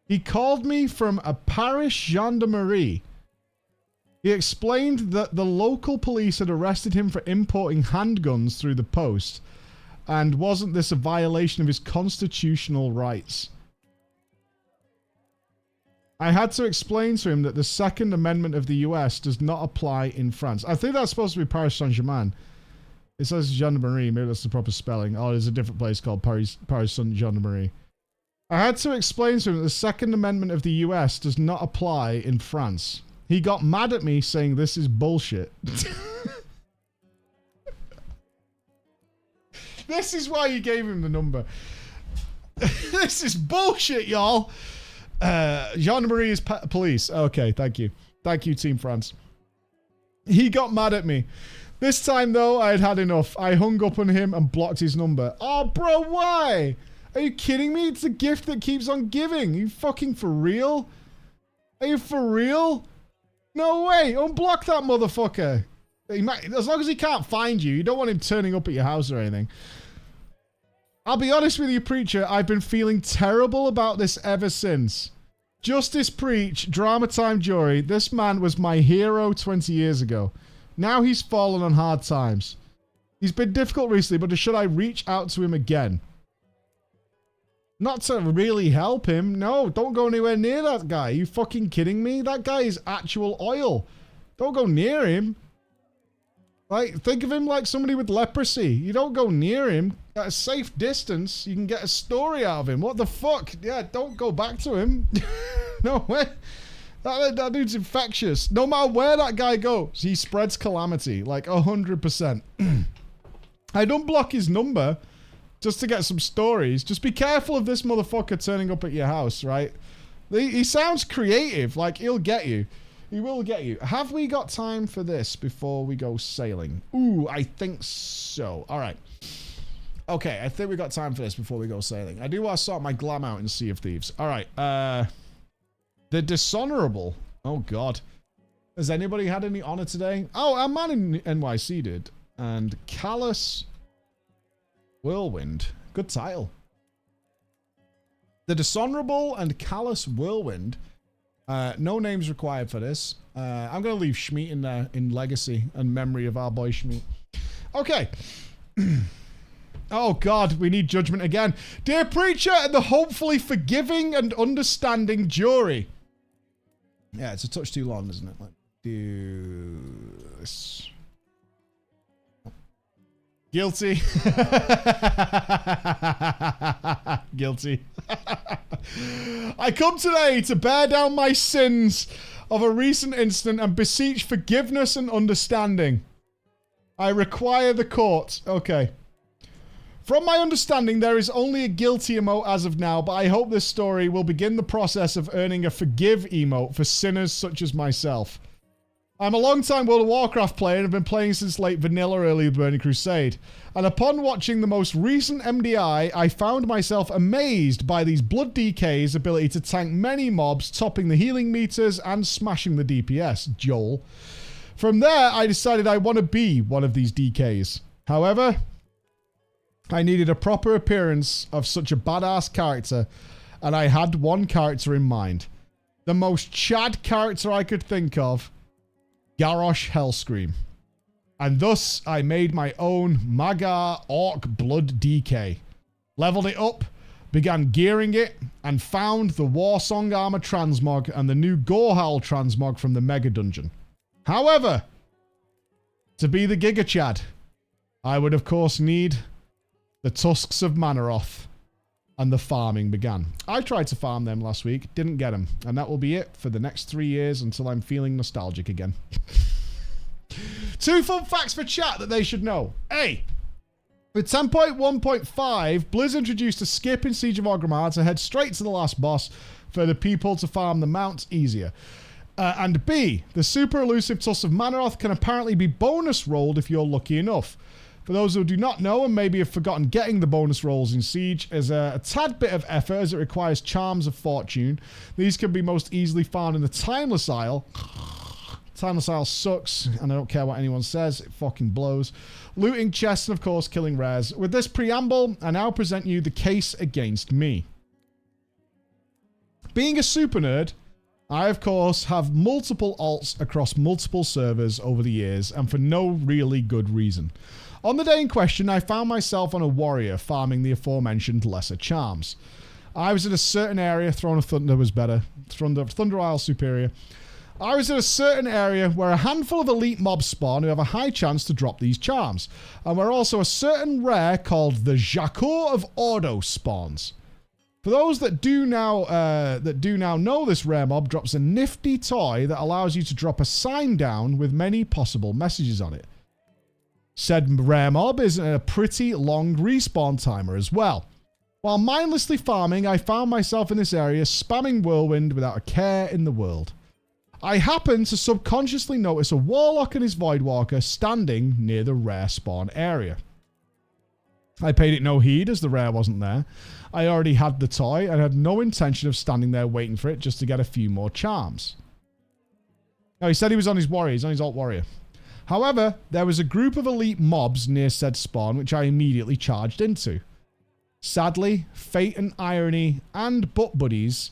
He called me from a parish gendarmerie. He explained that the local police had arrested him for importing handguns through the post. And wasn't this a violation of his constitutional rights? I had to explain to him that the Second Amendment of the US does not apply in France. I think that's supposed to be Paris Saint-Germain. It says Gendarmerie. Maybe that's the proper spelling. Oh, there's a different place called Paris Saint-Gendarmerie. I had to explain to him that the Second Amendment of the US does not apply in France. He got mad at me saying this is bullshit. This is why you gave him the number. This is bullshit, y'all. Gendarmerie is police. Okay, thank you. Thank you, Team France. He got mad at me. This time, though, I had had enough. I hung up on him and blocked his number. Oh, bro, why? Are you kidding me? It's the gift that keeps on giving. Are you fucking for real? Are you for real? No way. Unblock that motherfucker. As long as he can't find you, you don't want him turning up at your house or anything. I'll be honest with you, Preacher, I've been feeling terrible about this ever since. Justice Preach, Drama Time Jury, this man was my hero 20 years ago. Now he's fallen on hard times. He's been difficult recently, but should I reach out to him again? Not to really help him. No, don't go anywhere near that guy. Are you fucking kidding me? That guy is actual oil. Don't go near him. Like, think of him like somebody with leprosy. You don't go near him. At a safe distance, you can get a story out of him. What the fuck? Yeah, don't go back to him. No way. That dude's infectious. No matter where that guy goes, he spreads calamity. Like, 100%. I'd unblock his number just to get some stories. Just be careful of this motherfucker turning up at your house, right? He sounds creative. Like, he'll get you. He will get you. Have we got time for this before we go sailing? Ooh, I think so. All right. Okay, I think we got time for this before we go sailing. I do want to sort my glam out in Sea of Thieves. All right. The Dishonorable. Oh, God. Has anybody had any honor today? Oh, our man in NYC did. And Callous Whirlwind. Good title. The Dishonorable and Callous Whirlwind. No names required for this. I'm going to leave Schmidt in there in legacy and memory of our boy Schmidt. Okay. Oh, God, we need judgment again. Dear Preacher and the hopefully forgiving and understanding jury. Yeah, it's a touch too long, isn't it? Let's do this. Guilty. Guilty. I come today to bear down my sins of a recent incident and beseech forgiveness and understanding. I require the court. Okay. From my understanding, there is only a guilty emote as of now, but I hope this story will begin the process of earning a forgive emote for sinners such as myself. I'm a long-time World of Warcraft player and have been playing since late vanilla, early Burning Crusade. And upon watching the most recent MDI, I found myself amazed by these Blood DK's ability to tank many mobs, topping the healing meters and smashing the DPS, Joel. From there, I decided I want to be one of these DKs. However, I needed a proper appearance of such a badass character, and I had one character in mind. The most Chad character I could think of, Garrosh Hellscream. And thus, I made my own Magar Orc Blood DK. Leveled it up, began gearing it, and found the Warsong Armor Transmog and the new Gorehowl Transmog from the Mega Dungeon. However, to be the Giga Chad, I would of course need the Tusks of Manaroth, and the farming began. I tried to farm them last week, didn't get them, and that will be it for the next 3 years until I'm feeling nostalgic again. 2 fun facts for chat that they should know. A. With 10.1.5, Blizz introduced a skip in Siege of Orgrimmar to head straight to the last boss for the people to farm the mounts easier. And B. The super elusive Tusks of Manaroth can apparently be bonus rolled if you're lucky enough. For those who do not know and maybe have forgotten, getting the bonus rolls in Siege is a tad bit of effort as it requires Charms of Fortune. These can be most easily found in the Timeless Isle. Timeless Isle sucks, and I don't care what anyone says. It fucking blows. Looting chests and, of course, killing rares. With this preamble, I now present you the case against me. Being a super nerd, I, of course, have multiple alts across multiple servers over the years, and for no really good reason. On the day in question, I found myself on a warrior farming the aforementioned lesser charms. I was in a certain area, Throne of Thunder was better, Thunder Isle superior. I was in a certain area where a handful of elite mobs spawn who have a high chance to drop these charms, and where also a certain rare called the Jacour of Ordo spawns. For those that do now know, this rare mob drops a nifty toy that allows you to drop a sign down with many possible messages on it. Said rare mob is a pretty long respawn timer as well. While mindlessly farming, I found myself in this area spamming Whirlwind without a care in the world. I happened to subconsciously notice a Warlock and his Voidwalker standing near the rare spawn area. I paid it no heed as the rare wasn't there. I already had the toy and had no intention of standing there waiting for it just to get a few more charms. Now, he said he was on his warrior. He's on his alt warrior. However, there was a group of elite mobs near said spawn which I immediately charged into. Sadly, fate and irony and butt buddies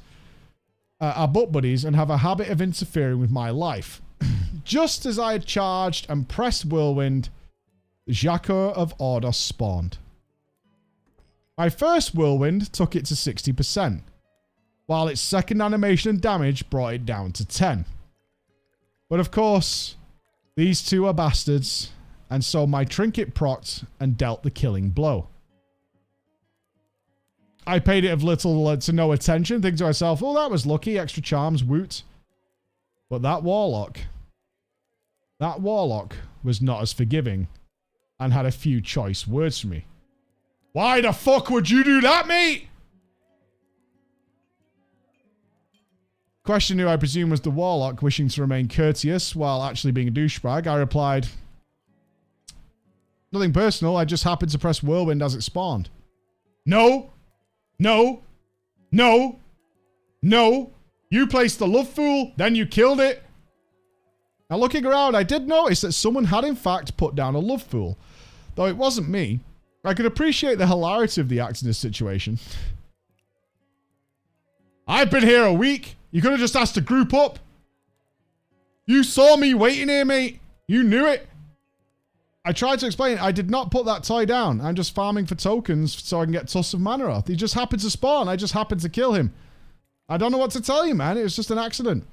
are butt buddies and have a habit of interfering with my life. Just as I had charged and pressed Whirlwind, Jacour of Ordos spawned. My first Whirlwind took it to 60%, while its second animation and damage brought it down to 10. But of course, these two are bastards, and so my trinket procced and dealt the killing blow. I paid it of little to no attention, thinking to myself, oh, that was lucky, extra charms, woot. But that Warlock was not as forgiving and had a few choice words for me. Why the fuck would you do that, mate? Question who I presume was the Warlock, wishing to remain courteous while actually being a douchebag. I replied, nothing personal, I just happened to press Whirlwind as it spawned. No. No. No. No. You placed the Love Fool, then you killed it. Now looking around, I did notice that someone had in fact put down a Love Fool. Though it wasn't me. I could appreciate the hilarity of the act in this situation. I've been here a week. You could have just asked to group up. You saw me waiting here, mate. You knew it. I tried to explain, I did not put that toy down. I'm just farming for tokens so I can get Tusk of Manaroth. He just happened to spawn. I just happened to kill him. I don't know what to tell you, man. It was just an accident.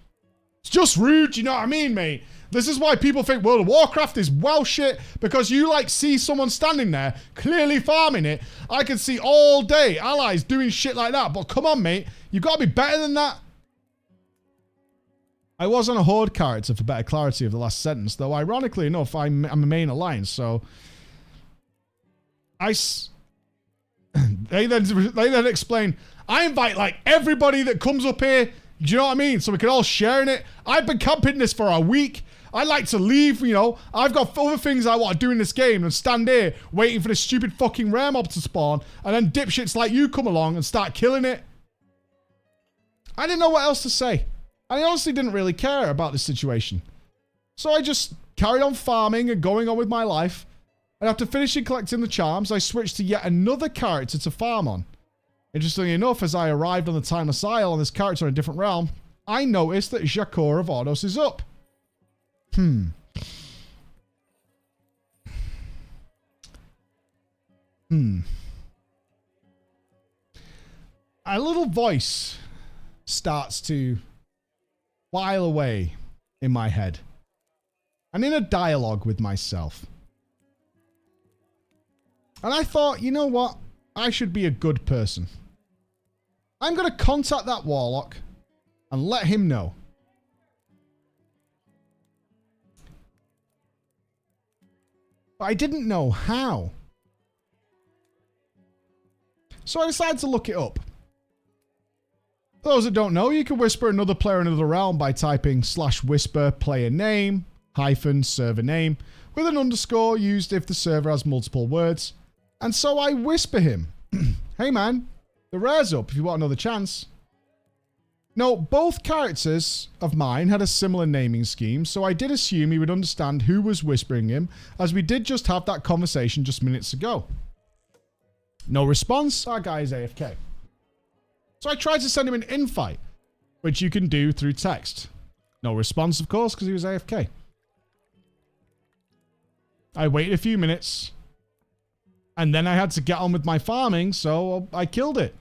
It's just rude, you know what I mean, mate? This is why people think World of Warcraft is well shit, because you like see someone standing there, clearly farming it. I can see all day allies doing shit like that, but come on, mate. You gotta be better than that. I was on a Horde character for better clarity of the last sentence, though ironically enough, I'm a main alliance, so... They then explain, I invite like everybody that comes up here, do you know what I mean? So we can all share in it. I've been camping this for a week. I like to leave, you know. I've got other things I want to do in this game and stand here waiting for this stupid fucking rare mob to spawn, and then dipshits like you come along and start killing it. I didn't know what else to say. I honestly didn't really care about this situation. So I just carried on farming and going on with my life. And after finishing collecting the charms, I switched to yet another character to farm on. Interestingly enough, as I arrived on the Timeless Isle on this character in a different realm, I noticed that Jakor of Ordos is up. A little voice starts to while away in my head. And in a dialogue with myself. And I thought, you know what? I should be a good person. I'm going to contact that warlock and let him know. But I didn't know how. So I decided to look it up. For those that don't know, you can whisper another player in another realm by typing /whisper player name - server name with an underscore used if the server has multiple words. And so I whisper him, hey man, the rare's up if you want another chance. No, both characters of mine had a similar naming scheme, so I did assume he would understand who was whispering him, as we did just have that conversation just minutes ago. No response, our guy is AFK. So I tried to send him an invite, which you can do through text. No response, of course, because he was AFK. I waited a few minutes, and then I had to get on with my farming, so I killed it.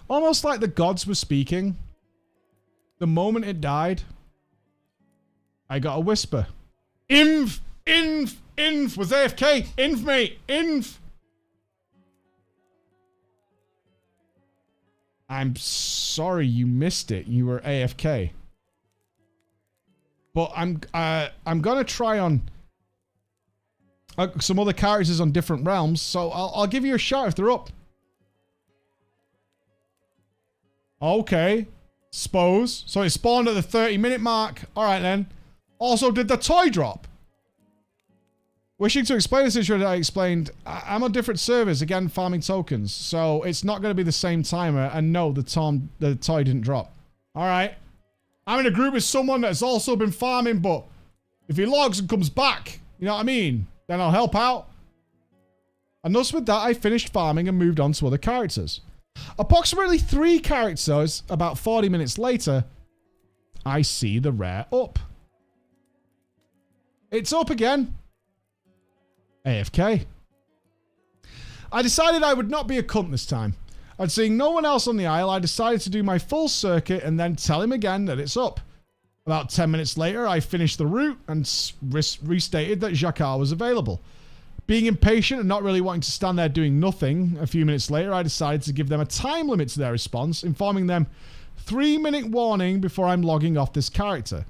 Almost like the gods were speaking. The moment it died, I got a whisper. Inv was AFK. Inv, mate. Inv. I'm sorry you missed it. You were AFK. But I'm gonna try on some other characters on different realms, so I'll give you a shout if they're up. Okay. Suppose. So it spawned at the 30-minute mark. Alright then. Also, did the toy drop? Wishing to explain the situation, I explained, I'm on different servers, again farming tokens, so it's not going to be the same timer, and no, the toy didn't drop. Alright. I'm in a group with someone that's also been farming, but if he logs and comes back, you know what I mean, then I'll help out. And thus with that, I finished farming and moved on to other characters. Approximately 3 characters, about 40 minutes later, I see the rare up. It's up again. AFK. I decided I would not be a cunt this time. And seeing no one else on the isle, I decided to do my full circuit and then tell him again that it's up. About 10 minutes later, I finished the route and restated that Jakar was available. Being impatient and not really wanting to stand there doing nothing, a few minutes later, I decided to give them a time limit to their response, informing them 3-minute warning before I'm logging off this character.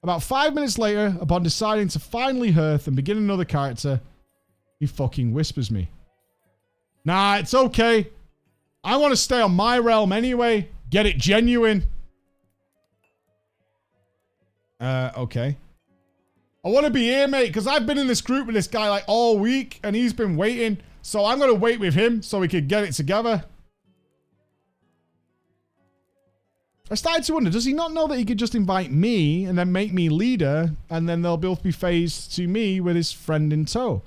About 5 minutes later, upon deciding to finally hearth and begin another character, he fucking whispers me. Nah, it's okay. I want to stay on my realm anyway. Get it genuine. Okay. I want to be here, mate, because I've been in this group with this guy like all week, and he's been waiting. So I'm going to wait with him so we can get it together. I started to wonder, does he not know that he could just invite me and then make me leader, and then they'll both be phased to me with his friend in tow?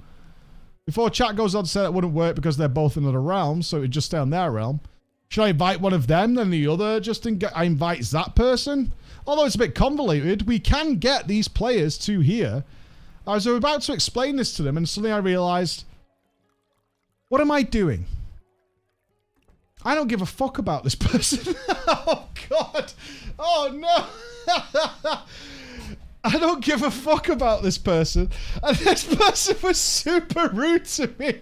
Before chat goes on to say that wouldn't work because they're both in another realm, so it would just stay on their realm. Should I invite one of them, then the other, just I invite that person? although it's a bit convoluted, we can get these players to here. I was about to explain this to them, and suddenly I realized, what am I doing? I don't give a fuck about this person. Oh, God. Oh, no. I don't give a fuck about this person. And this person was super rude to me.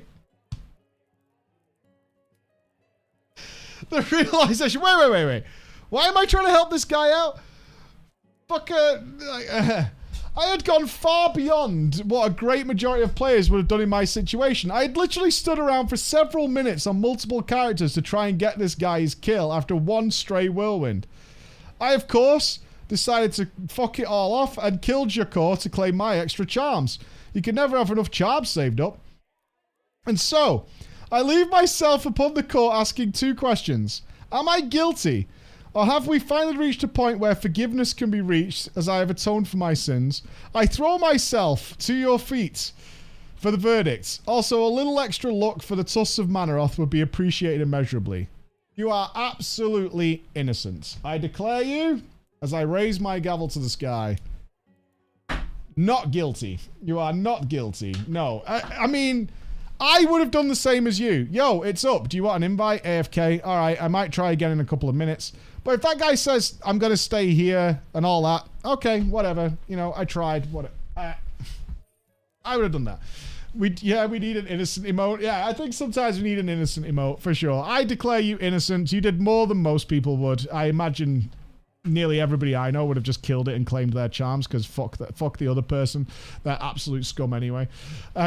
The realization. Wait. Why am I trying to help this guy out? I had gone far beyond what a great majority of players would have done in my situation. I had literally stood around for several minutes on multiple characters to try and get this guy's kill after one stray whirlwind. I, of course, decided to fuck it all off and killed Jakor to claim my extra charms. You can never have enough charms saved up. And so, I leave myself upon the court asking 2 questions. Am I guilty? Or have we finally reached a point where forgiveness can be reached as I have atoned for my sins? I throw myself to your feet for the verdict. Also, a little extra luck for the tusks of Manaroth would be appreciated immeasurably. You are absolutely innocent. I declare you, as I raise my gavel to the sky, not guilty. You are not guilty. No. I mean, I would have done the same as you. Yo, it's up. Do you want an invite? AFK. All right, I might try again in a couple of minutes. But if that guy says, I'm going to stay here and all that, okay, whatever. You know, I tried. What? I would have done that. We need an innocent emote. Yeah, I think sometimes we need an innocent emote, for sure. I declare you innocent. You did more than most people would. I imagine nearly everybody I know would have just killed it and claimed their charms, because fuck the other person. They're absolute scum anyway.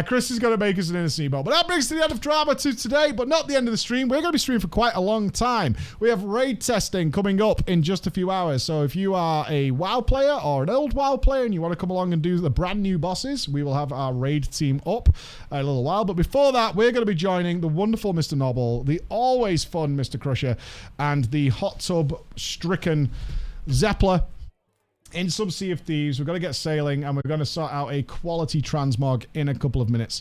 Chris is going to make us an innocent emote. But that brings to the end of drama to today, but not the end of the stream. We're going to be streaming for quite a long time. We have raid testing coming up in just a few hours. So if you are a WoW player or an old WoW player and you want to come along and do the brand new bosses, we will have our raid team up in a little while. But before that, we're going to be joining the wonderful Mr. Noble, the always fun Mr. Crusher, and the hot tub stricken Zeppler in some Sea of Thieves. We're going to get sailing and we're going to sort out a quality transmog in a couple of minutes.